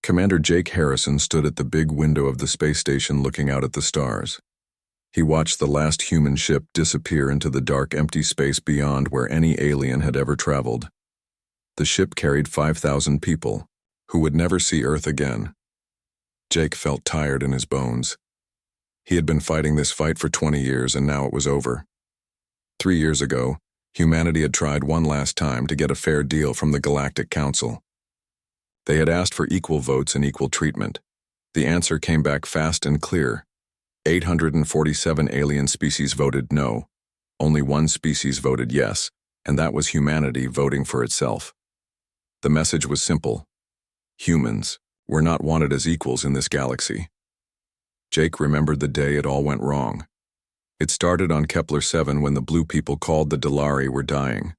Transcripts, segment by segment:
Commander Jake Harrison stood at the big window of the space station looking out at the stars. He watched the last human ship disappear into the dark, empty space beyond where any alien had ever traveled. The ship carried 5,000 people, who would never see Earth again. Jake felt tired in his bones. He had been fighting this fight for 20 years, and now it was over. 3 years ago, humanity had tried one last time to get a fair deal from the Galactic Council. They had asked for equal votes and equal treatment. The answer came back fast and clear. 847 alien species voted no. Only one species voted yes, and that was humanity voting for itself. The message was simple. Humans were not wanted as equals in this galaxy. Jake remembered the day it all went wrong. It started on Kepler 7 when the blue people called the Dalari were dying.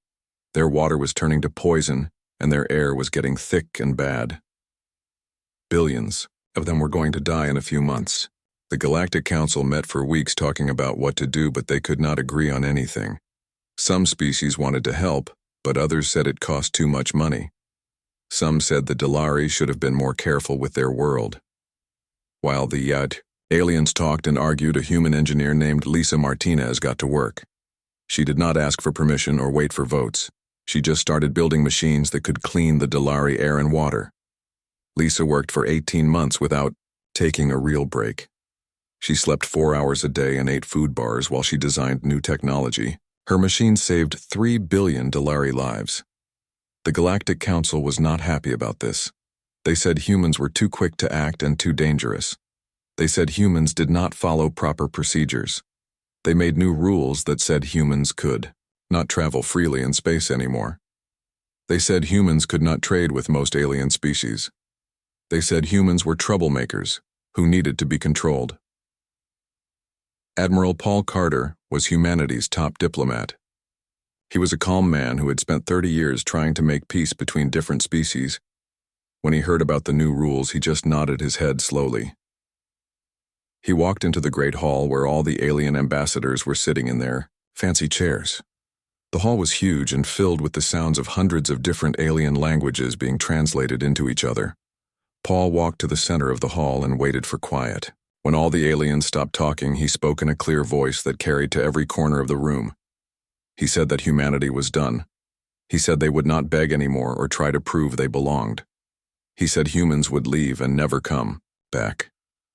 Their water was turning to poison, and their air was getting thick and bad. Billions of them were going to die in a few months. The Galactic Council met for weeks talking about what to do, but they could not agree on anything. Some species wanted to help, but others said it cost too much money. Some said the Dalari should have been more careful with their world. While the aliens talked and argued, a human engineer named Lisa Martinez got to work. She did not ask for permission or wait for votes. She just started building machines that could clean the Dalari air and water. Lisa worked for 18 months without taking a real break. She slept 4 hours a day and ate food bars while she designed new technology. Her machine saved 3 billion Dalari lives. The Galactic Council was not happy about this. They said humans were too quick to act and too dangerous. They said humans did not follow proper procedures. They made new rules that said humans could not travel freely in space anymore. They said humans could not trade with most alien species. They said humans were troublemakers who needed to be controlled. Admiral Paul Carter was humanity's top diplomat. He was a calm man who had spent 30 years trying to make peace between different species. When he heard about the new rules, he just nodded his head slowly. He walked into the great hall where all the alien ambassadors were sitting in their fancy chairs. The hall was huge and filled with the sounds of hundreds of different alien languages being translated into each other. Paul walked to the center of the hall and waited for quiet. When all the aliens stopped talking, he spoke in a clear voice that carried to every corner of the room. He said that humanity was done. He said they would not beg anymore or try to prove they belonged. He said humans would leave and never come back.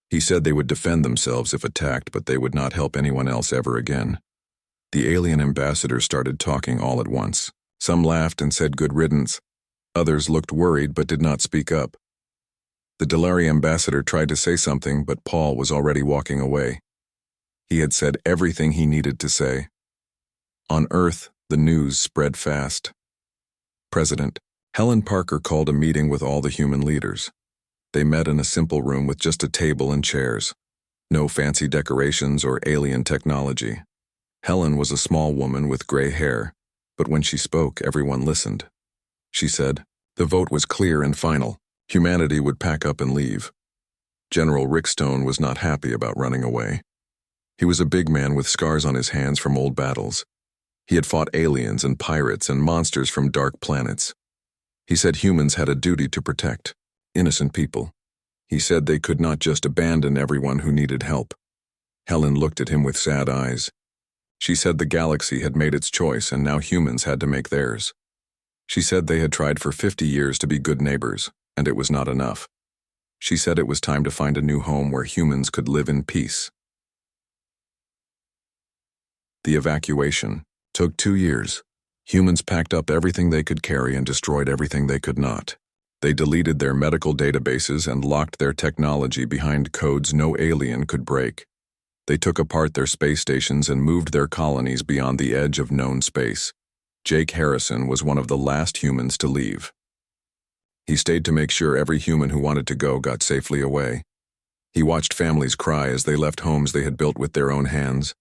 He said they would defend themselves if attacked, but they would not help anyone else ever again. The alien ambassadors started talking all at once. Some laughed and said good riddance. Others looked worried but did not speak up. The Dalari ambassador tried to say something, but Paul was already walking away. He had said everything he needed to say. On Earth, the news spread fast. President Helen Parker called a meeting with all the human leaders. They met in a simple room with just a table and chairs. No fancy decorations or alien technology. Helen was a small woman with gray hair, but when she spoke, everyone listened. She said, the vote was clear and final. Humanity would pack up and leave. General Rick Stone was not happy about running away. He was a big man with scars on his hands from old battles. He had fought aliens and pirates and monsters from dark planets. He said humans had a duty to protect innocent people. He said they could not just abandon everyone who needed help. Helen looked at him with sad eyes. She said the galaxy had made its choice and now humans had to make theirs. She said they had tried for 50 years to be good neighbors, and it was not enough. She said it was time to find a new home where humans could live in peace. The evacuation took 2 years. Humans packed up everything they could carry and destroyed everything they could not. They deleted their medical databases and locked their technology behind codes no alien could break. They took apart their space stations and moved their colonies beyond the edge of known space. Jake Harrison was one of the last humans to leave. He stayed to make sure every human who wanted to go got safely away. He watched families cry as they left homes they had built with their own hands.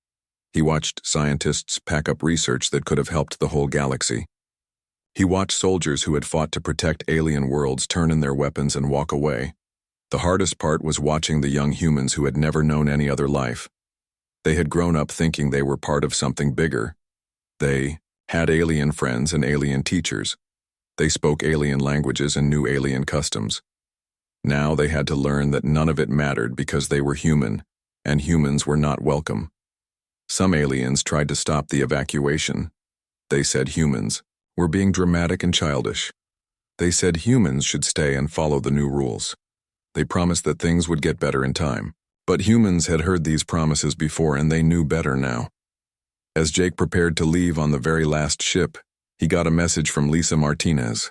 He watched scientists pack up research that could have helped the whole galaxy. He watched soldiers who had fought to protect alien worlds turn in their weapons and walk away. The hardest part was watching the young humans who had never known any other life. They had grown up thinking they were part of something bigger. They had alien friends and alien teachers. They spoke alien languages and knew alien customs. Now they had to learn that none of it mattered because they were human, and humans were not welcome. Some aliens tried to stop the evacuation. They said humans were being dramatic and childish. They said humans should stay and follow the new rules. They promised that things would get better in time. But humans had heard these promises before and they knew better now. As Jake prepared to leave on the very last ship, he got a message from Lisa Martinez.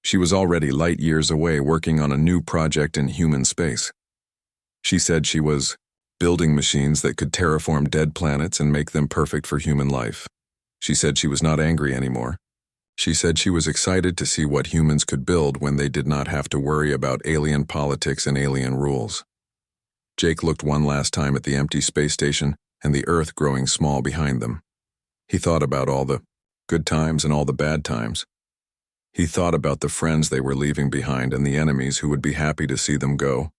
She was already light years away working on a new project in human space. She said she was building machines that could terraform dead planets and make them perfect for human life. She said she was not angry anymore. She said she was excited to see what humans could build when they did not have to worry about alien politics and alien rules. Jake looked one last time at the empty space station and the Earth growing small behind them. He thought about all the good times and all the bad times. He thought about the friends they were leaving behind and the enemies who would be happy to see them go.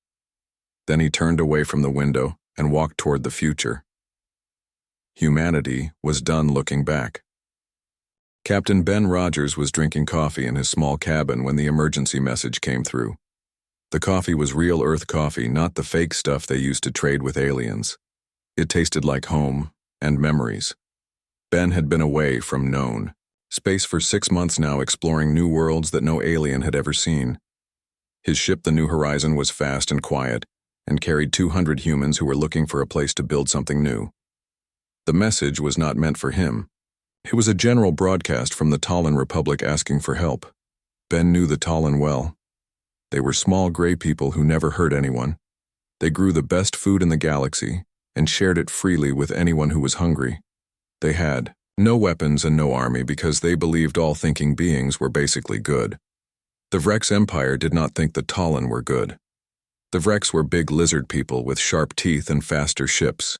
Then he turned away from the window and walked toward the future. Humanity was done looking back. Captain Ben Rogers was drinking coffee in his small cabin when the emergency message came through. The coffee was real Earth coffee, not the fake stuff they used to trade with aliens. It tasted like home and memories. Ben had been away from known space for 6 months now, exploring new worlds that no alien had ever seen. His ship, the New Horizon, was fast and quiet and carried 200 humans who were looking for a place to build something new. The message was not meant for him. It was a general broadcast from the Talin Republic asking for help. Ben knew the Talin well. They were small gray people who never hurt anyone. They grew the best food in the galaxy and shared it freely with anyone who was hungry. They had no weapons and no army because they believed all thinking beings were basically good. The Vrex Empire did not think the Talin were good. The Vrex were big lizard people with sharp teeth and faster ships.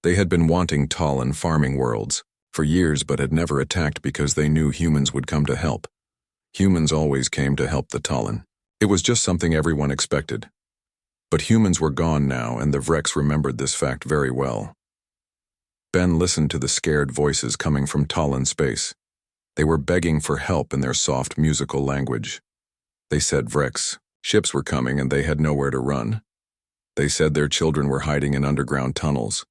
They had been wanting Talin farming worlds for years but had never attacked because they knew humans would come to help. Humans always came to help the Talin. It was just something everyone expected. But humans were gone now, and the Vrex remembered this fact very well. Ben listened to the scared voices coming from Talin space. They were begging for help in their soft musical language. They said Vrex ships were coming and they had nowhere to run. They said their children were hiding in underground tunnels.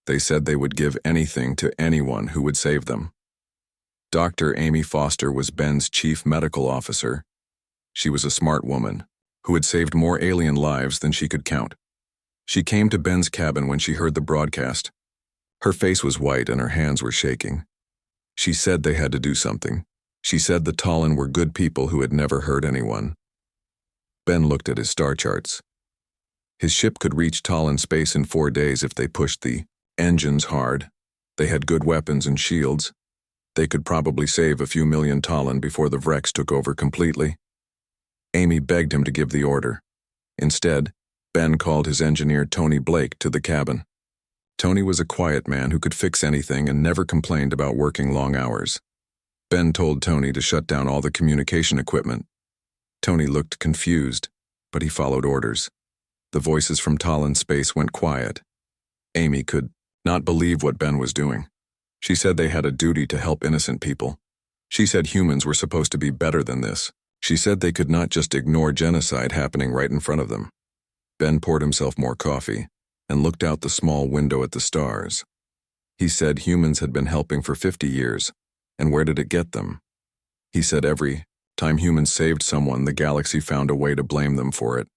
They said they would give anything to anyone who would save them. Dr. Amy Foster was Ben's chief medical officer. She was a smart woman who had saved more alien lives than she could count. She came to Ben's cabin when she heard the broadcast. Her face was white and her hands were shaking. She said they had to do something. She said the Talin were good people who had never hurt anyone. Ben looked at his star charts. His ship could reach Talin space in 4 days if they pushed the engines hard. They had good weapons and shields. They could probably save a few million Talin before the Vrex took over completely. Amy begged him to give the order. Instead, Ben called his engineer Tony Blake to the cabin. Tony was a quiet man who could fix anything and never complained about working long hours. Ben told Tony to shut down all the communication equipment. Tony looked confused, but he followed orders. The voices from Talin space went quiet. Amy could not believe what Ben was doing. She said they had a duty to help innocent people. She said humans were supposed to be better than this. She said they could not just ignore genocide happening right in front of them. Ben poured himself more coffee and looked out the small window at the stars. He said humans had been helping for 50 years, and where did it get them? He said every time humans saved someone, the galaxy found a way to blame them for it.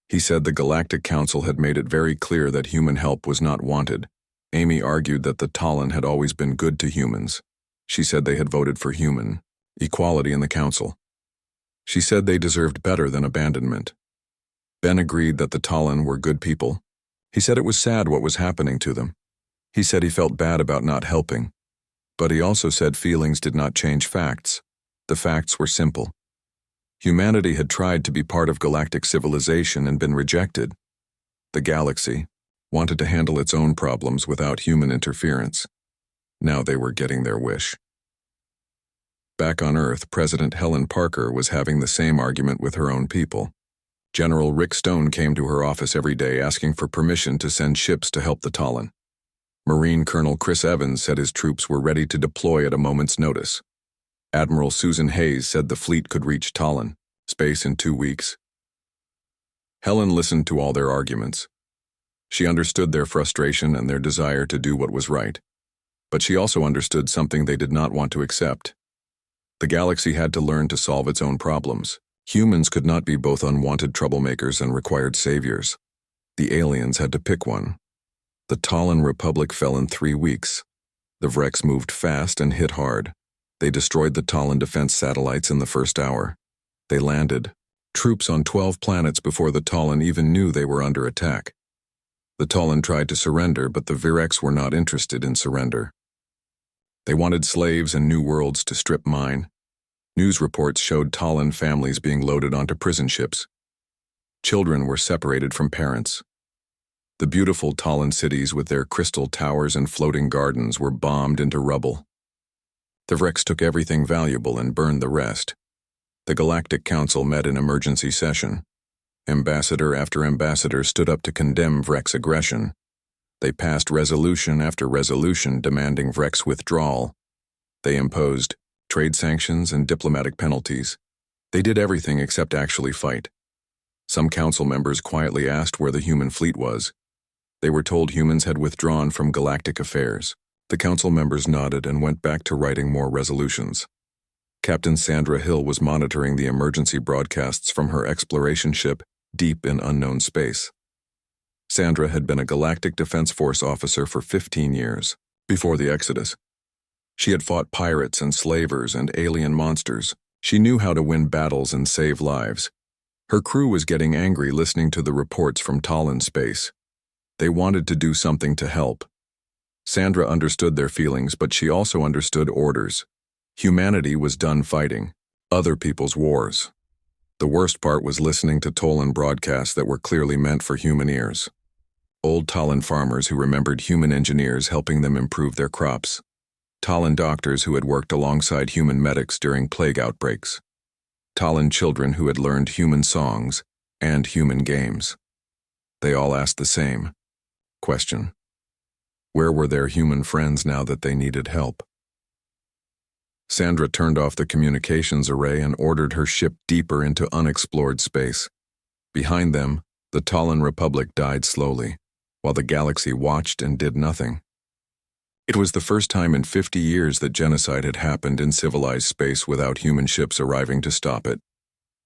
He said the Galactic Council had made it very clear that human help was not wanted. Amy argued that the Talin had always been good to humans. She said they had voted for human equality in the council. She said they deserved better than abandonment. Ben agreed that the Talin were good people. He said it was sad what was happening to them. He said he felt bad about not helping. But he also said feelings did not change facts. The facts were simple. Humanity had tried to be part of galactic civilization and been rejected. The galaxy wanted to handle its own problems without human interference. Now they were getting their wish. Back on Earth, President Helen Parker was having the same argument with her own people. General Rick Stone came to her office every day asking for permission to send ships to help the Talin. Marine Colonel Chris Evans said his troops were ready to deploy at a moment's notice. Admiral Susan Hayes said the fleet could reach Talin space in 2 weeks. Helen listened to all their arguments. She understood their frustration and their desire to do what was right. But she also understood something they did not want to accept. The galaxy had to learn to solve its own problems. Humans could not be both unwanted troublemakers and required saviors. The aliens had to pick one. The Talin Republic fell in 3 weeks. The Vrex moved fast and hit hard. They destroyed the Talin defense satellites in the first hour. They landed troops on 12 planets before the Talin even knew they were under attack. The Talin tried to surrender, but the Vrex were not interested in surrender. They wanted slaves and new worlds to strip mine. News reports showed Talin families being loaded onto prison ships. Children were separated from parents. The beautiful Talin cities with their crystal towers and floating gardens were bombed into rubble. The Vrex took everything valuable and burned the rest. The Galactic Council met in emergency session. Ambassador after ambassador stood up to condemn Vrex aggression. They passed resolution after resolution demanding Vrex withdrawal. They imposed trade sanctions and diplomatic penalties. They did everything except actually fight. Some council members quietly asked where the human fleet was. They were told humans had withdrawn from galactic affairs. The council members nodded and went back to writing more resolutions. Captain Sandra Hill was monitoring the emergency broadcasts from her exploration ship deep in unknown space. Sandra had been a Galactic Defense Force officer for 15 years, before the Exodus. She had fought pirates and slavers and alien monsters. She knew how to win battles and save lives. Her crew was getting angry listening to the reports from Talin space. They wanted to do something to help. Sandra understood their feelings, but she also understood orders. Humanity was done fighting other people's wars. The worst part was listening to Talin broadcasts that were clearly meant for human ears. Old Talin farmers who remembered human engineers helping them improve their crops. Talin doctors who had worked alongside human medics during plague outbreaks. Talin children who had learned human songs and human games. They all asked the same question. Where were their human friends now that they needed help? Sandra turned off the communications array and ordered her ship deeper into unexplored space. Behind them, the Talin Republic died slowly, while the galaxy watched and did nothing. It was the first time in 50 years that genocide had happened in civilized space without human ships arriving to stop it.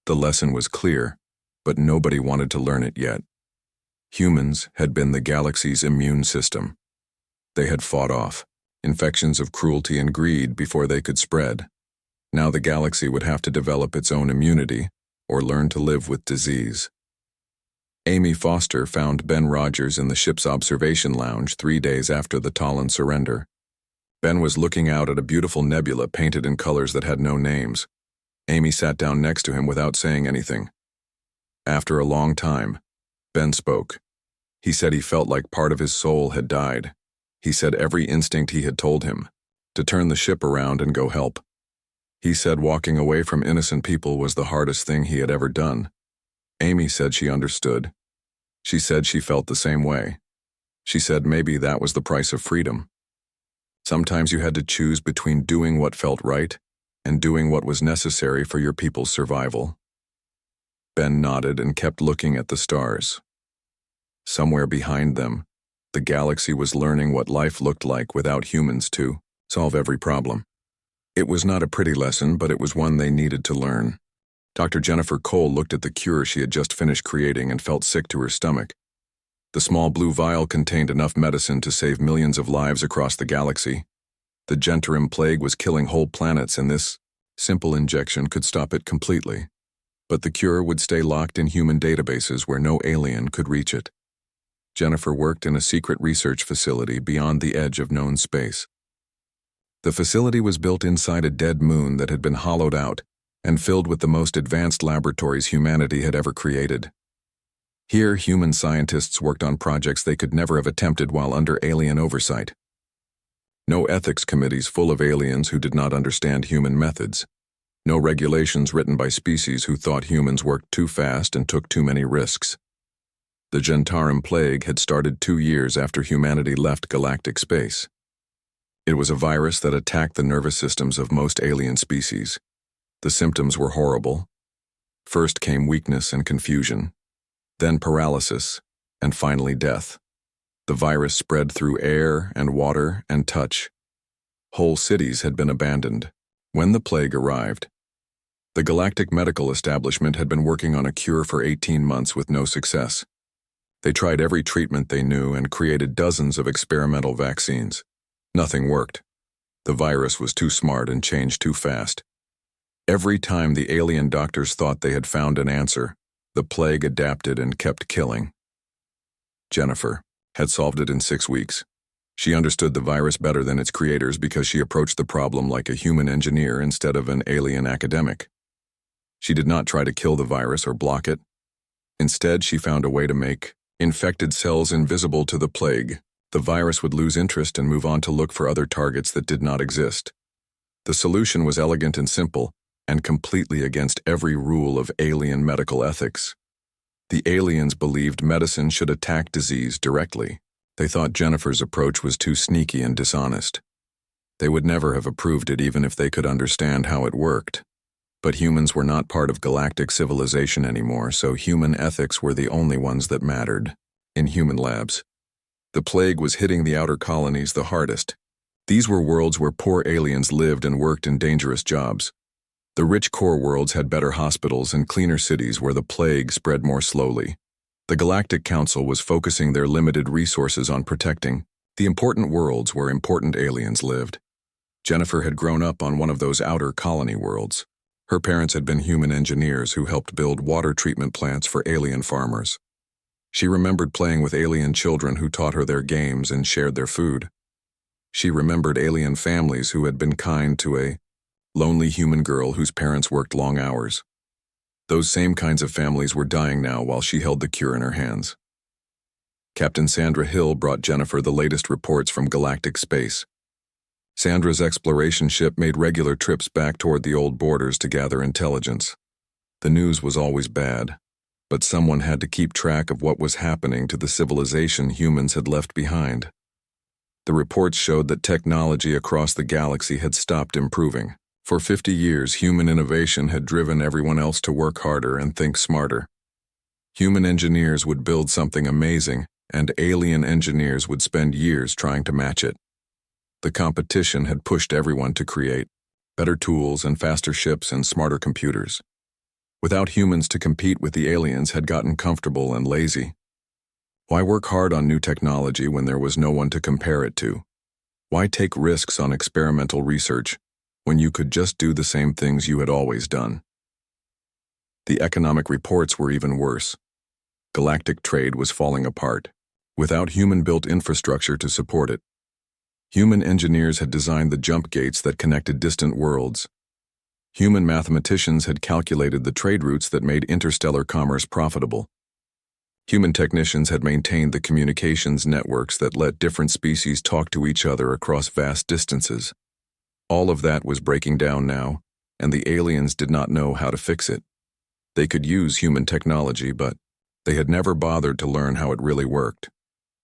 The lesson was clear, but nobody wanted to learn it yet. Humans had been the galaxy's immune system. They had fought off infections of cruelty and greed before they could spread. Now the galaxy would have to develop its own immunity or learn to live with disease. Amy Foster found Ben Rogers in the ship's observation lounge 3 days after the Talin surrender. Ben was looking out at a beautiful nebula painted in colors that had no names. Amy sat down next to him without saying anything. After a long time, Ben spoke. He said he felt like part of his soul had died. He said every instinct he had told him, to turn the ship around and go help. He said walking away from innocent people was the hardest thing he had ever done. Amy said she understood. She said she felt the same way. She said maybe that was the price of freedom. Sometimes you had to choose between doing what felt right and doing what was necessary for your people's survival. Ben nodded and kept looking at the stars. Somewhere behind them, the galaxy was learning what life looked like without humans to solve every problem. It was not a pretty lesson, but it was one they needed to learn. Dr. Jennifer Cole looked at the cure she had just finished creating and felt sick to her stomach. The small blue vial contained enough medicine to save millions of lives across the galaxy. The Gentarim plague was killing whole planets, and this simple injection could stop it completely. But the cure would stay locked in human databases where no alien could reach it. Jennifer worked in a secret research facility beyond the edge of known space. The facility was built inside a dead moon that had been hollowed out and filled with the most advanced laboratories humanity had ever created. Here, human scientists worked on projects they could never have attempted while under alien oversight. No ethics committees full of aliens who did not understand human methods. No regulations written by species who thought humans worked too fast and took too many risks. The Gentarim plague had started 2 years after humanity left galactic space. It was a virus that attacked the nervous systems of most alien species. The symptoms were horrible. First came weakness and confusion. then paralysis, and finally death. The virus spread through air and water and touch. Whole cities had been abandoned. When the plague arrived, the galactic medical establishment had been working on a cure for 18 months with no success. They tried every treatment they knew and created dozens of experimental vaccines. Nothing worked. The virus was too smart and changed too fast. Every time the alien doctors thought they had found an answer, the plague adapted and kept killing. Jennifer had solved it in 6 weeks. She understood the virus better than its creators because she approached the problem like a human engineer instead of an alien academic. She did not try to kill the virus or block it. Instead, she found a way to make infected cells invisible to the plague. The virus would lose interest and move on to look for other targets that did not exist. The solution was elegant and simple, and completely against every rule of alien medical ethics. The aliens believed medicine should attack disease directly. They thought Jennifer's approach was too sneaky and dishonest. They would never have approved it even if they could understand how it worked. But humans were not part of galactic civilization anymore, so human ethics were the only ones that mattered. In human labs, the plague was hitting the outer colonies the hardest. These were worlds where poor aliens lived and worked in dangerous jobs. The rich core worlds had better hospitals and cleaner cities where the plague spread more slowly. The Galactic Council was focusing their limited resources on protecting the important worlds where important aliens lived. Jennifer had grown up on one of those outer colony worlds. Her parents had been human engineers who helped build water treatment plants for alien farmers. She remembered playing with alien children who taught her their games and shared their food. She remembered alien families who had been kind to a lonely human girl whose parents worked long hours. Those same kinds of families were dying now while she held the cure in her hands. Captain Sandra Hill brought Jennifer the latest reports from galactic space. Sandra's exploration ship made regular trips back toward the old borders to gather intelligence. The news was always bad, but someone had to keep track of what was happening to the civilization humans had left behind. The reports showed that technology across the galaxy had stopped improving. For 50 years, human innovation had driven everyone else to work harder and think smarter. Human engineers would build something amazing, and alien engineers would spend years trying to match it. The competition had pushed everyone to create better tools and faster ships and smarter computers. Without humans to compete with, the aliens had gotten comfortable and lazy. Why work hard on new technology when there was no one to compare it to? Why take risks on experimental research when you could just do the same things you had always done? The economic reports were even worse. Galactic trade was falling apart, without human-built infrastructure to support it. Human engineers had designed the jump gates that connected distant worlds. Human mathematicians had calculated the trade routes that made interstellar commerce profitable. Human technicians had maintained the communications networks that let different species talk to each other across vast distances. All of that was breaking down now, and the aliens did not know how to fix it. They could use human technology, but they had never bothered to learn how it really worked.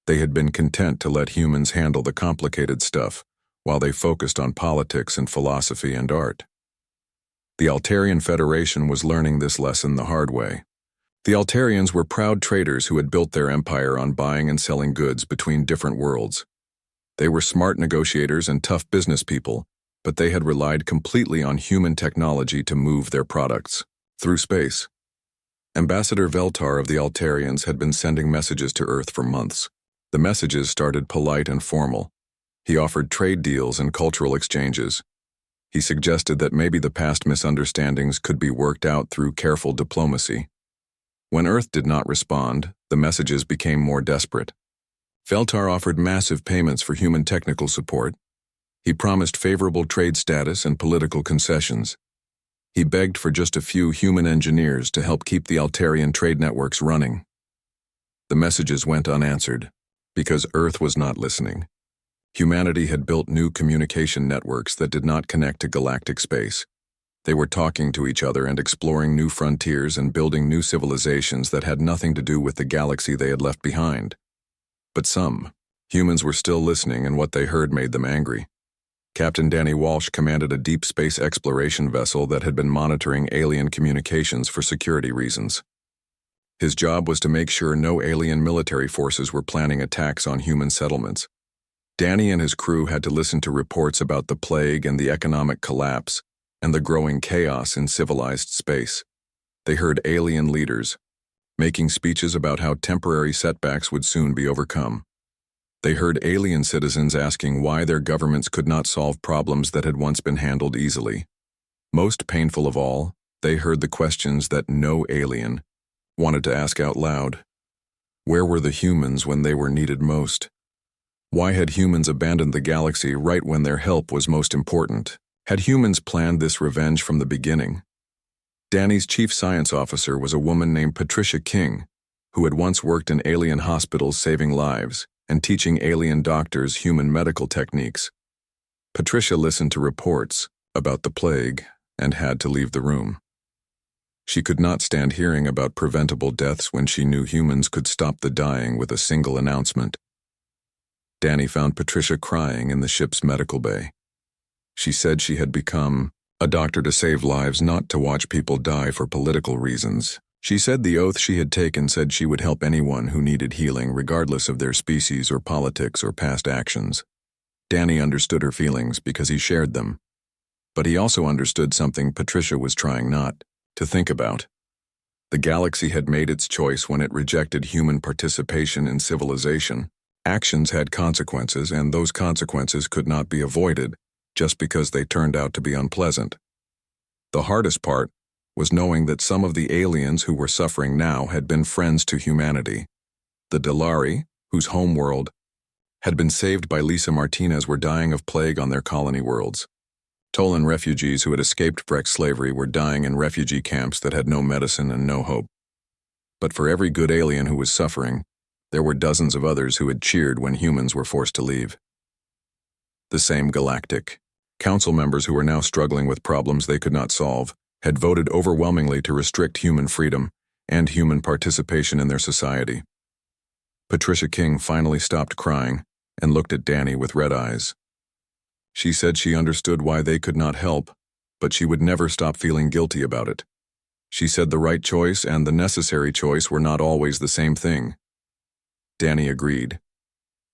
They had been content to let humans handle the complicated stuff, while they focused on politics and philosophy and art. The Altarian Federation was learning this lesson the hard way. The Altarians were proud traders who had built their empire on buying and selling goods between different worlds. They were smart negotiators and tough business people, but they had relied completely on human technology to move their products through space. Ambassador Veltar of the Altarians had been sending messages to Earth for months. The messages started polite and formal. He offered trade deals and cultural exchanges. He suggested that maybe the past misunderstandings could be worked out through careful diplomacy. When Earth did not respond, the messages became more desperate. Veltar offered massive payments for human technical support. He promised favorable trade status and political concessions. He begged for just a few human engineers to help keep the Altarian trade networks running. The messages went unanswered, because Earth was not listening. Humanity had built new communication networks that did not connect to galactic space. They were talking to each other and exploring new frontiers and building new civilizations that had nothing to do with the galaxy they had left behind. But some humans were still listening, and what they heard made them angry. Captain Danny Walsh commanded a deep space exploration vessel that had been monitoring alien communications for security reasons. His job was to make sure no alien military forces were planning attacks on human settlements. Danny and his crew had to listen to reports about the plague and the economic collapse and the growing chaos in civilized space. They heard alien leaders making speeches about how temporary setbacks would soon be overcome. They heard alien citizens asking why their governments could not solve problems that had once been handled easily. Most painful of all, they heard the questions that no alien wanted to ask out loud. Where were the humans when they were needed most? Why had humans abandoned the galaxy right when their help was most important? Had humans planned this revenge from the beginning? Danny's chief science officer was a woman named Patricia King, who had once worked in alien hospitals saving lives and teaching alien doctors human medical techniques. Patricia listened to reports about the plague and had to leave the room. She could not stand hearing about preventable deaths when she knew humans could stop the dying with a single announcement. Danny found Patricia crying in the ship's medical bay. She said she had become a doctor to save lives, not to watch people die for political reasons. She said the oath she had taken said she would help anyone who needed healing regardless of their species or politics or past actions. Danny understood her feelings because he shared them. But he also understood something Patricia was trying not to think about. The galaxy had made its choice when it rejected human participation in civilization. Actions had consequences, and those consequences could not be avoided just because they turned out to be unpleasant. The hardest part was knowing that some of the aliens who were suffering now had been friends to humanity. The Delari, whose homeworld had been saved by Lisa Martinez, were dying of plague on their colony worlds. Talin refugees who had escaped Breck slavery were dying in refugee camps that had no medicine and no hope. But for every good alien who was suffering, there were dozens of others who had cheered when humans were forced to leave. The same Galactic Council members who were now struggling with problems they could not solve had voted overwhelmingly to restrict human freedom and human participation in their society. Patricia King finally stopped crying and looked at Danny with red eyes. She said she understood why they could not help, but she would never stop feeling guilty about it. She said the right choice and the necessary choice were not always the same thing. Danny agreed.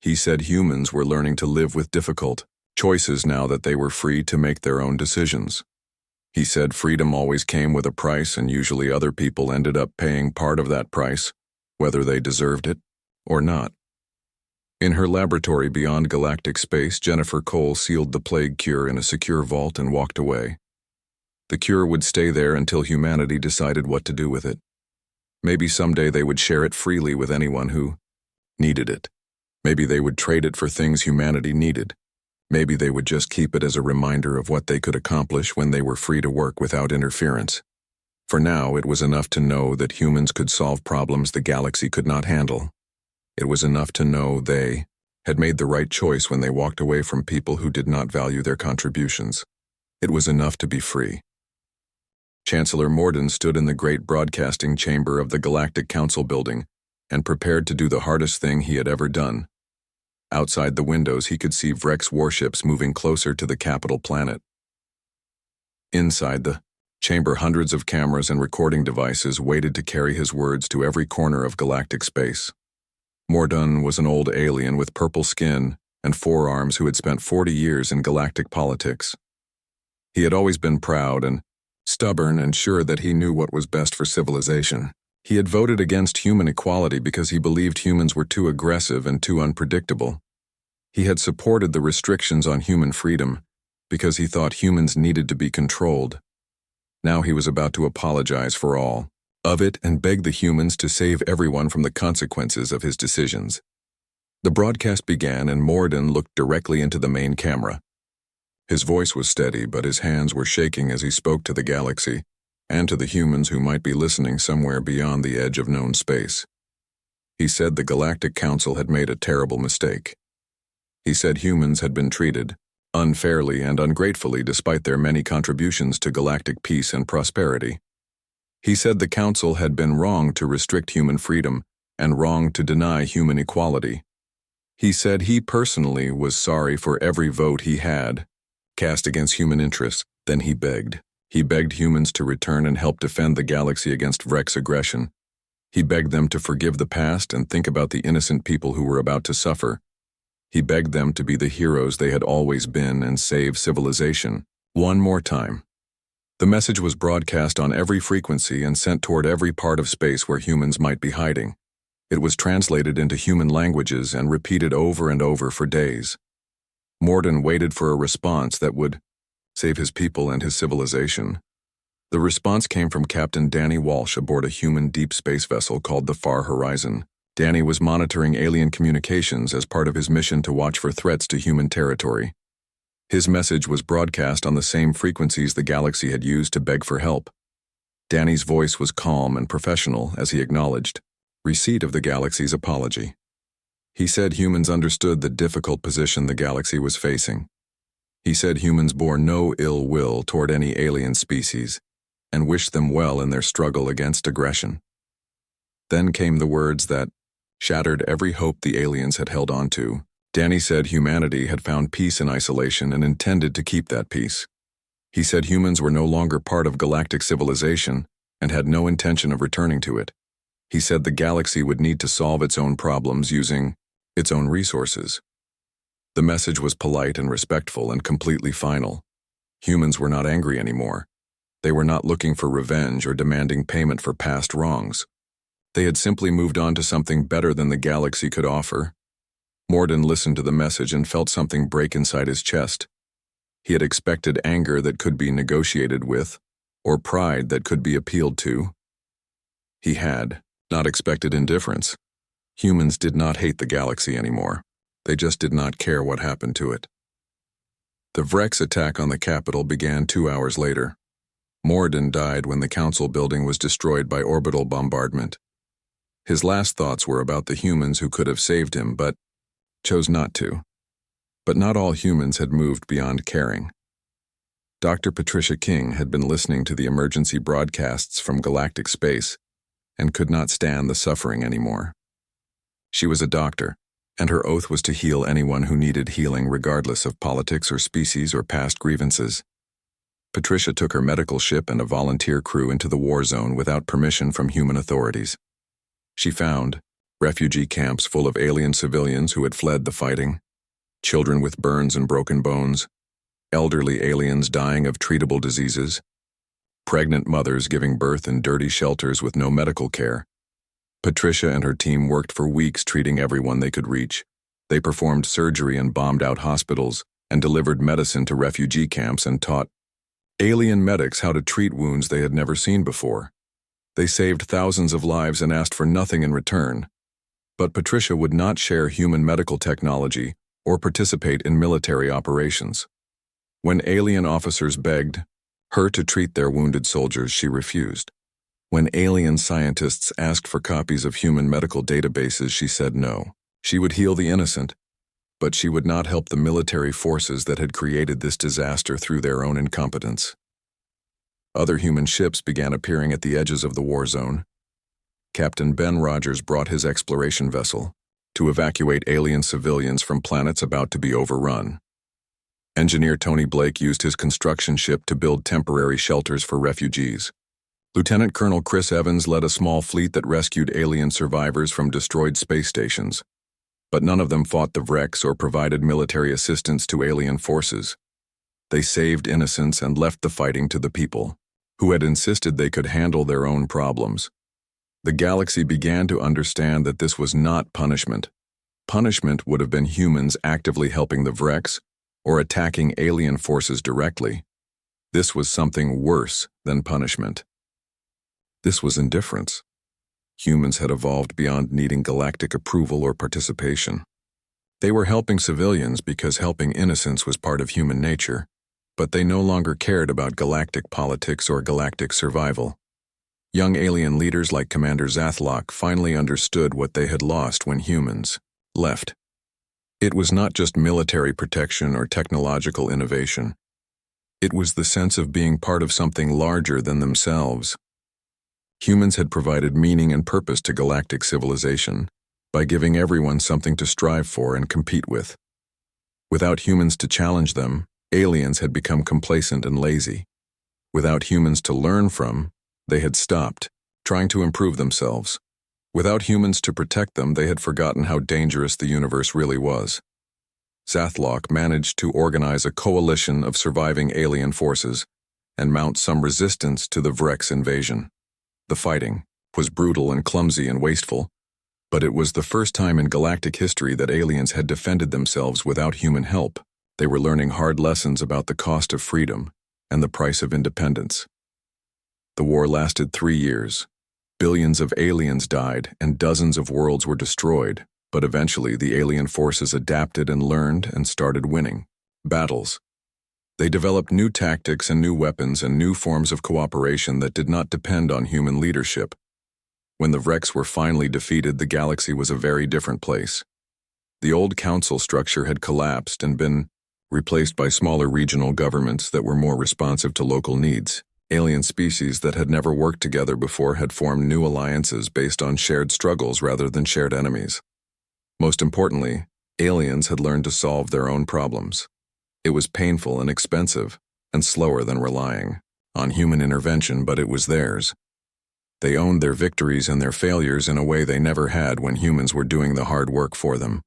He said humans were learning to live with difficult choices now that they were free to make their own decisions. He said freedom always came with a price, and usually other people ended up paying part of that price, whether they deserved it or not. In her laboratory beyond galactic space, Jennifer Cole sealed the plague cure in a secure vault and walked away. The cure would stay there until humanity decided what to do with it. Maybe someday they would share it freely with anyone who needed it. Maybe they would trade it for things humanity needed. Maybe they would just keep it as a reminder of what they could accomplish when they were free to work without interference. For now, it was enough to know that humans could solve problems the galaxy could not handle. It was enough to know they had made the right choice when they walked away from people who did not value their contributions. It was enough to be free. Chancellor Morden stood in the great broadcasting chamber of the Galactic Council building and prepared to do the hardest thing he had ever done. Outside the windows, he could see Vrex warships moving closer to the capital planet. Inside the chamber, hundreds of cameras and recording devices waited to carry his words to every corner of galactic space. Morden was an old alien with purple skin and forearms who had spent 40 years in galactic politics. He had always been proud and stubborn and sure that he knew what was best for civilization. He had voted against human equality because he believed humans were too aggressive and too unpredictable. He had supported the restrictions on human freedom because he thought humans needed to be controlled. Now he was about to apologize for all of it and beg the humans to save everyone from the consequences of his decisions. The broadcast began, and Morden looked directly into the main camera. His voice was steady, but his hands were shaking as he spoke to the galaxy and to the humans who might be listening somewhere beyond the edge of known space. He said the Galactic Council had made a terrible mistake. He said humans had been treated unfairly and ungratefully despite their many contributions to galactic peace and prosperity. He said the Council had been wrong to restrict human freedom and wrong to deny human equality. He said he personally was sorry for every vote he had cast against human interests. Then he begged. He begged humans to return and help defend the galaxy against Vrex aggression. He begged them to forgive the past and think about the innocent people who were about to suffer. He begged them to be the heroes they had always been and save civilization. One more time. The message was broadcast on every frequency and sent toward every part of space where humans might be hiding. It was translated into human languages and repeated over and over for days. Morden waited for a response that would save his people and his civilization. The response came from Captain Danny Walsh aboard a human deep space vessel called the Far Horizon. Danny was monitoring alien communications as part of his mission to watch for threats to human territory. His message was broadcast on the same frequencies the galaxy had used to beg for help. Danny's voice was calm and professional as he acknowledged receipt of the galaxy's apology. He said humans understood the difficult position the galaxy was facing. He said humans bore no ill will toward any alien species and wished them well in their struggle against aggression. Then came the words that shattered every hope the aliens had held on to. Danny said humanity had found peace in isolation and intended to keep that peace. He said humans were no longer part of galactic civilization and had no intention of returning to it. He said the galaxy would need to solve its own problems using its own resources. The message was polite and respectful and completely final. Humans were not angry anymore. They were not looking for revenge or demanding payment for past wrongs. They had simply moved on to something better than the galaxy could offer. Morden listened to the message and felt something break inside his chest. He had expected anger that could be negotiated with, or pride that could be appealed to. He had not expected indifference. Humans did not hate the galaxy anymore. They just did not care what happened to it. The Vrex attack on the capital began 2 hours later. Morden died when the council building was destroyed by orbital bombardment. His last thoughts were about the humans who could have saved him, but chose not to. But not all humans had moved beyond caring. Dr. Patricia King had been listening to the emergency broadcasts from galactic space and could not stand the suffering anymore. She was a doctor, and her oath was to heal anyone who needed healing regardless of politics or species or past grievances. Patricia took her medical ship and a volunteer crew into the war zone without permission from human authorities. She found refugee camps full of alien civilians who had fled the fighting, children with burns and broken bones, elderly aliens dying of treatable diseases, pregnant mothers giving birth in dirty shelters with no medical care. Patricia and her team worked for weeks treating everyone they could reach. They performed surgery in bombed-out hospitals and delivered medicine to refugee camps and taught alien medics how to treat wounds they had never seen before. They saved thousands of lives and asked for nothing in return. But Patricia would not share human medical technology or participate in military operations. When alien officers begged her to treat their wounded soldiers, she refused. When alien scientists asked for copies of human medical databases, she said no. She would heal the innocent, but she would not help the military forces that had created this disaster through their own incompetence. Other human ships began appearing at the edges of the war zone. Captain Ben Rogers brought his exploration vessel to evacuate alien civilians from planets about to be overrun. Engineer Tony Blake used his construction ship to build temporary shelters for refugees. Lieutenant Colonel Chris Evans led a small fleet that rescued alien survivors from destroyed space stations, but none of them fought the Vrex or provided military assistance to alien forces. They saved innocents and left the fighting to the people, who had insisted they could handle their own problems. The galaxy began to understand that this was not punishment. Punishment would have been humans actively helping the Vrex or attacking alien forces directly. This was something worse than punishment. This was indifference. Humans had evolved beyond needing galactic approval or participation. They were helping civilians because helping innocents was part of human nature, but they no longer cared about galactic politics or galactic survival. Young alien leaders like Commander Zathlock finally understood what they had lost when humans left. It was not just military protection or technological innovation. It was the sense of being part of something larger than themselves. Humans had provided meaning and purpose to galactic civilization by giving everyone something to strive for and compete with. Without humans to challenge them, aliens had become complacent and lazy. Without humans to learn from, they had stopped trying to improve themselves. Without humans to protect them, they had forgotten how dangerous the universe really was. Zathlock managed to organize a coalition of surviving alien forces and mount some resistance to the Vrex invasion. The fighting was brutal and clumsy and wasteful, but it was the first time in galactic history that aliens had defended themselves without human help. They were learning hard lessons about the cost of freedom and the price of independence. The war lasted 3 years. Billions of aliens died and dozens of worlds were destroyed, but eventually the alien forces adapted and learned and started winning battles. They developed new tactics and new weapons and new forms of cooperation that did not depend on human leadership. When the Vrex were finally defeated, the galaxy was a very different place. The old council structure had collapsed and been replaced by smaller regional governments that were more responsive to local needs. Alien species that had never worked together before had formed new alliances based on shared struggles rather than shared enemies. Most importantly, aliens had learned to solve their own problems. It was painful and expensive, and slower than relying on human intervention, but it was theirs. They owned their victories and their failures in a way they never had when humans were doing the hard work for them.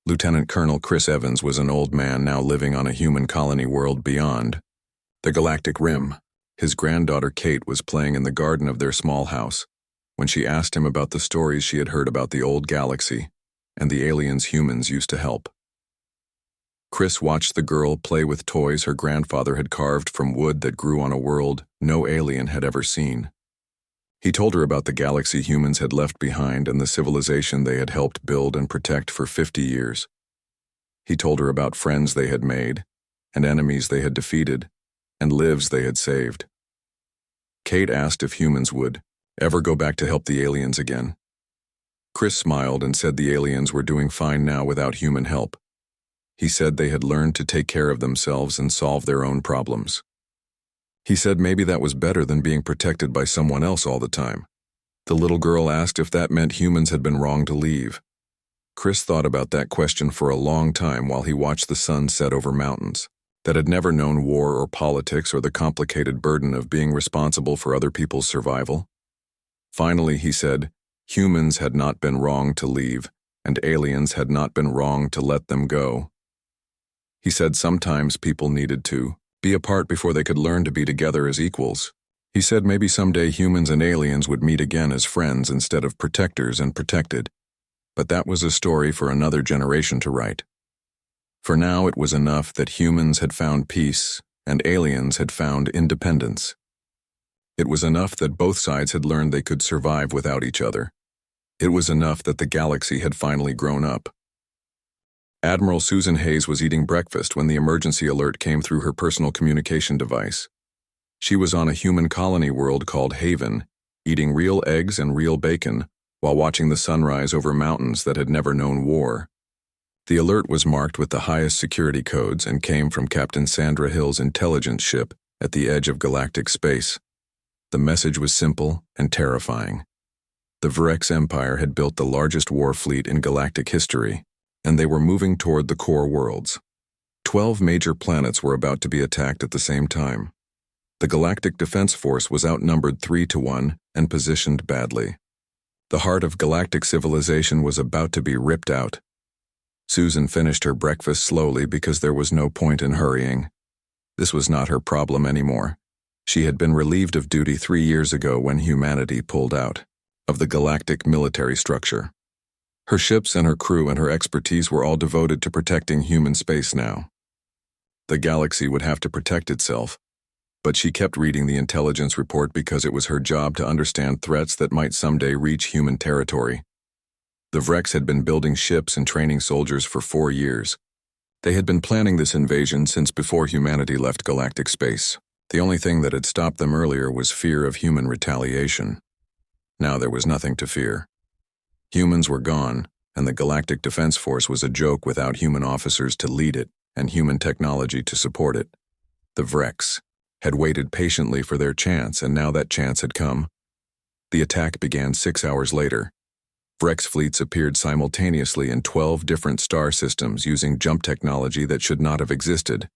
Lieutenant Colonel Chris Evans was an old man now living on a human colony world beyond the galactic rim. His granddaughter Kate was playing in the garden of their small house when she asked him about the stories she had heard about the old galaxy and the aliens humans used to help. Chris watched the girl play with toys her grandfather had carved from wood that grew on a world no alien had ever seen. He told her about the galaxy humans had left behind and the civilization they had helped build and protect for 50 years. He told her about friends they had made, and enemies they had defeated, and lives they had saved. Kate asked if humans would ever go back to help the aliens again. Chris smiled and said the aliens were doing fine now without human help. He said they had learned to take care of themselves and solve their own problems. He said maybe that was better than being protected by someone else all the time. The little girl asked if that meant humans had been wrong to leave. Chris thought about that question for a long time while he watched the sun set over mountains that had never known war or politics or the complicated burden of being responsible for other people's survival. Finally, he said, humans had not been wrong to leave, and aliens had not been wrong to let them go. He said sometimes people needed to be apart before they could learn to be together as equals. He said maybe someday humans and aliens would meet again as friends instead of protectors and protected. But that was a story for another generation to write. For now, it was enough that humans had found peace and aliens had found independence. It was enough that both sides had learned they could survive without each other. It was enough that the galaxy had finally grown up. Admiral Susan Hayes was eating breakfast when the emergency alert came through her personal communication device. She was on a human colony world called Haven, eating real eggs and real bacon while watching the sunrise over mountains that had never known war. The alert was marked with the highest security codes and came from Captain Sandra Hill's intelligence ship at the edge of galactic space. The message was simple and terrifying. The Vrex Empire had built the largest war fleet in galactic history, and they were moving toward the core worlds. 12 major planets were about to be attacked at the same time. The Galactic Defense Force was outnumbered 3-1 and positioned badly. The heart of galactic civilization was about to be ripped out. Susan finished her breakfast slowly because there was no point in hurrying. This was not her problem anymore. She had been relieved of duty 3 years ago when humanity pulled out of the galactic military structure. Her ships and her crew and her expertise were all devoted to protecting human space now. The galaxy would have to protect itself, but she kept reading the intelligence report because it was her job to understand threats that might someday reach human territory. The Vrex had been building ships and training soldiers for 4 years. They had been planning this invasion since before humanity left galactic space. The only thing that had stopped them earlier was fear of human retaliation. Now there was nothing to fear. Humans were gone, and the Galactic Defense Force was a joke without human officers to lead it and human technology to support it. The Vrex had waited patiently for their chance, and now that chance had come. The attack began 6 hours later. Vrex fleets appeared simultaneously in 12 different star systems using jump technology that should not have existed.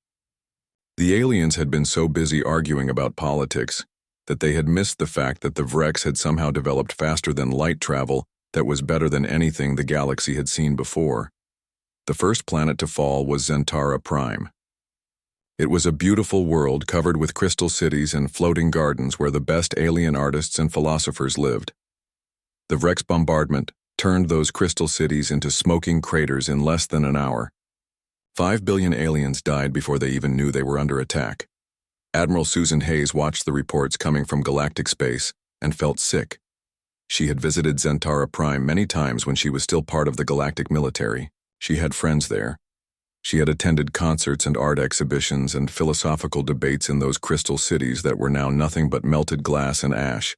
The aliens had been so busy arguing about politics, that they had missed the fact that the Vrex had somehow developed faster than light travel that was better than anything the galaxy had seen before. The first planet to fall was Zentara Prime. It was a beautiful world covered with crystal cities and floating gardens where the best alien artists and philosophers lived. The Vrex bombardment turned those crystal cities into smoking craters in less than an hour. 5 billion aliens died before they even knew they were under attack. Admiral Susan Hayes watched the reports coming from galactic space and felt sick. She had visited Zentara Prime many times when she was still part of the galactic military. She had friends there. She had attended concerts and art exhibitions and philosophical debates in those crystal cities that were now nothing but melted glass and ash.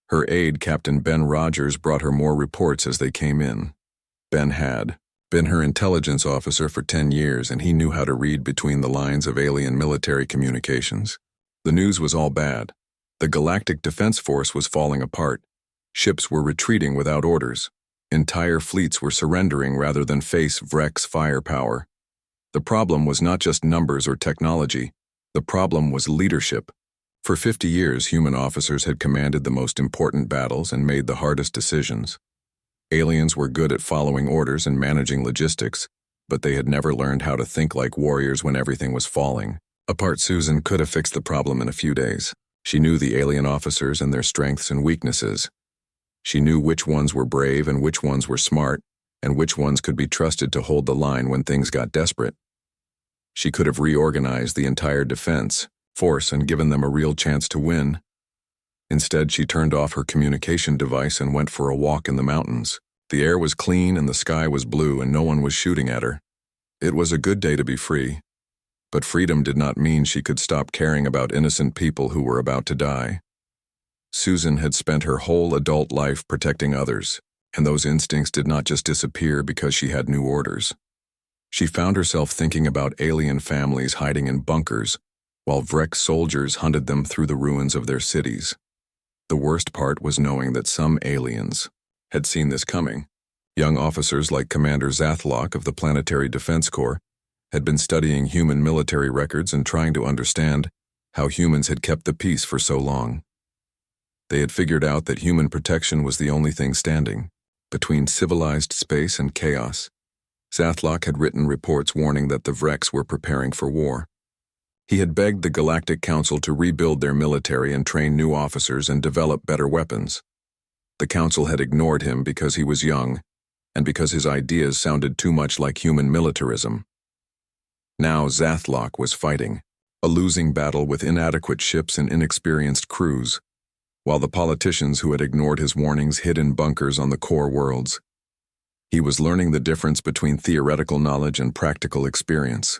Her aide, Captain Ben Rogers, brought her more reports as they came in. Ben had been her intelligence officer for 10 years, and he knew how to read between the lines of alien military communications. The news was all bad. The Galactic Defense Force was falling apart. Ships were retreating without orders. Entire fleets were surrendering rather than face Vrex firepower. The problem was not just numbers or technology. The problem was leadership. For 50 years, human officers had commanded the most important battles and made the hardest decisions. Aliens were good at following orders and managing logistics, but they had never learned how to think like warriors when everything was falling. Apart, Susan could have fixed the problem in a few days. She knew the alien officers and their strengths and weaknesses. She knew which ones were brave and which ones were smart, and which ones could be trusted to hold the line when things got desperate. She could have reorganized the entire defense force and given them a real chance to win. Instead, she turned off her communication device and went for a walk in the mountains. The air was clean and the sky was blue and no one was shooting at her. It was a good day to be free. But freedom did not mean she could stop caring about innocent people who were about to die. Susan had spent her whole adult life protecting others, and those instincts did not just disappear because she had new orders. She found herself thinking about alien families hiding in bunkers, while Vrex soldiers hunted them through the ruins of their cities. The worst part was knowing that some aliens had seen this coming. Young officers like Commander Zathlock of the Planetary Defense Corps had been studying human military records and trying to understand how humans had kept the peace for so long. They had figured out that human protection was the only thing standing between civilized space and chaos. Zathlock had written reports warning that the Vrex were preparing for war. He had begged the Galactic Council to rebuild their military and train new officers and develop better weapons. The Council had ignored him because he was young, and because his ideas sounded too much like human militarism. Now Zathlock was fighting, a losing battle with inadequate ships and inexperienced crews, while the politicians who had ignored his warnings hid in bunkers on the core worlds. He was learning the difference between theoretical knowledge and practical experience.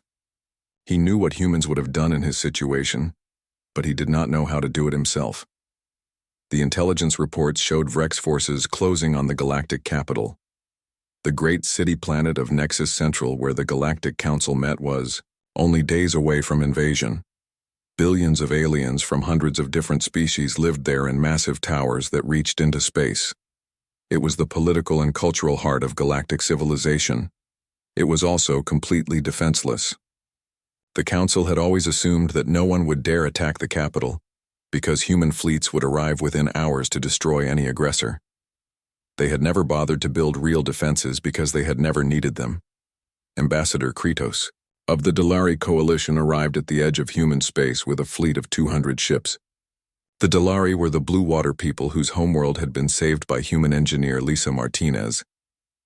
He knew what humans would have done in his situation, but he did not know how to do it himself. The intelligence reports showed Vrex forces closing on the galactic capital. The great city planet of Nexus Central, where the Galactic Council met, was only days away from invasion. Billions of aliens from hundreds of different species lived there in massive towers that reached into space. It was the political and cultural heart of galactic civilization. It was also completely defenseless. The Council had always assumed that no one would dare attack the capital, because human fleets would arrive within hours to destroy any aggressor. They had never bothered to build real defenses because they had never needed them. Ambassador Kretos of the Dalari Coalition arrived at the edge of human space with a fleet of 200 ships. The Dalari were the blue water people whose homeworld had been saved by human engineer Lisa Martinez.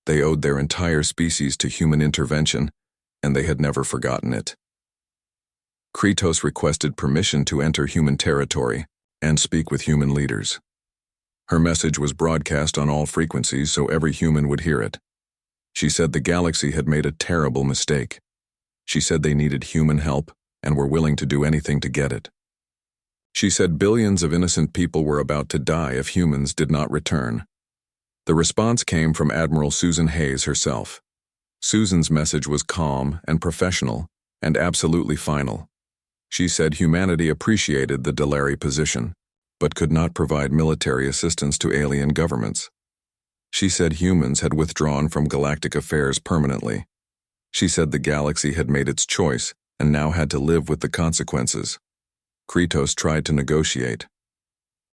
They owed their entire species to human intervention, and they had never forgotten it. Kretos requested permission to enter human territory and speak with human leaders. Her message was broadcast on all frequencies so every human would hear it. She said the galaxy had made a terrible mistake. She said they needed human help and were willing to do anything to get it. She said billions of innocent people were about to die if humans did not return. The response came from Admiral Susan Hayes herself. Susan's message was calm and professional and absolutely final. She said humanity appreciated the Dalari position, but could not provide military assistance to alien governments. She said humans had withdrawn from galactic affairs permanently. She said the galaxy had made its choice and now had to live with the consequences. Kretos tried to negotiate.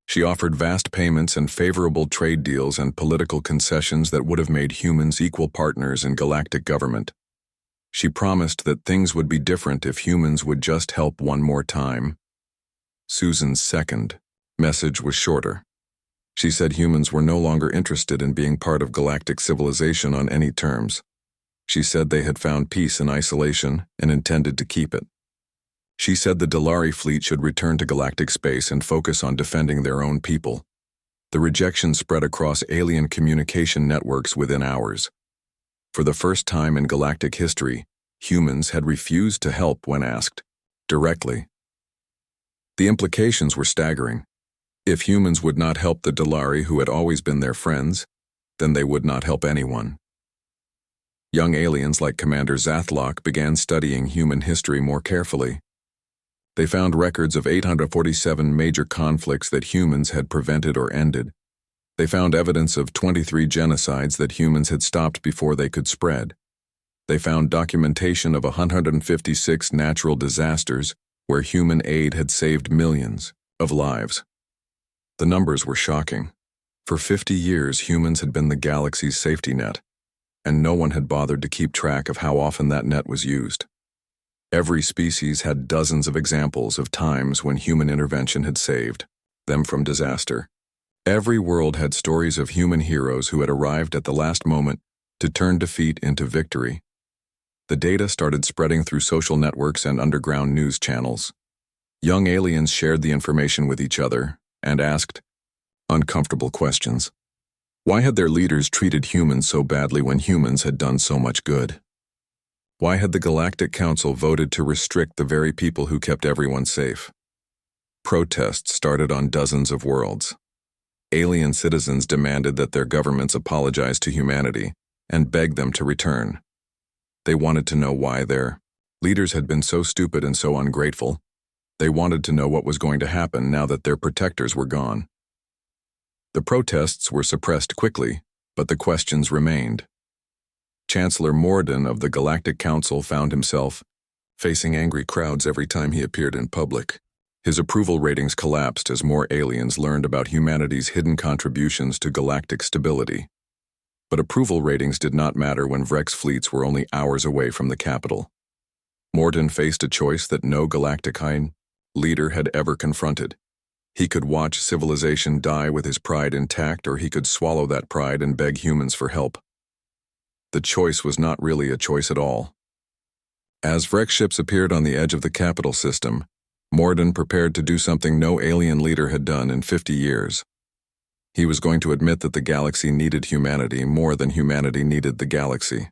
She offered vast payments and favorable trade deals and political concessions that would have made humans equal partners in galactic government. She promised that things would be different if humans would just help one more time. Susan's second message was shorter. She said humans were no longer interested in being part of galactic civilization on any terms. She said they had found peace in isolation and intended to keep it. She said the Dalari fleet should return to galactic space and focus on defending their own people. The rejection spread across alien communication networks within hours. For the first time in galactic history, humans had refused to help when asked directly. The implications were staggering. If humans would not help the Dalari who had always been their friends, then they would not help anyone. Young aliens like Commander Zathlock began studying human history more carefully. They found records of 847 major conflicts that humans had prevented or ended. They found evidence of 23 genocides that humans had stopped before they could spread. They found documentation of 156 natural disasters where human aid had saved millions of lives. The numbers were shocking. For 50 years, humans had been the galaxy's safety net, and no one had bothered to keep track of how often that net was used. Every species had dozens of examples of times when human intervention had saved them from disaster. Every world had stories of human heroes who had arrived at the last moment to turn defeat into victory. The data started spreading through social networks and underground news channels. Young aliens shared the information with each other and asked uncomfortable questions. Why had their leaders treated humans so badly when humans had done so much good? Why had the Galactic Council voted to restrict the very people who kept everyone safe? Protests started on dozens of worlds. Alien citizens demanded that their governments apologize to humanity and begged them to return. They wanted to know why their leaders had been so stupid and so ungrateful. They wanted to know what was going to happen now that their protectors were gone. The protests were suppressed quickly, but the questions remained. Chancellor Morden of the Galactic Council found himself facing angry crowds every time he appeared in public. His approval ratings collapsed as more aliens learned about humanity's hidden contributions to galactic stability. But approval ratings did not matter when Vrex fleets were only hours away from the capital. Morden faced a choice that no galactic leader had ever confronted. He could watch civilization die with his pride intact, or he could swallow that pride and beg humans for help. The choice was not really a choice at all. As Vrex ships appeared on the edge of the capital system, Morden prepared to do something no alien leader had done in 50 years. He was going to admit that the galaxy needed humanity more than humanity needed the galaxy.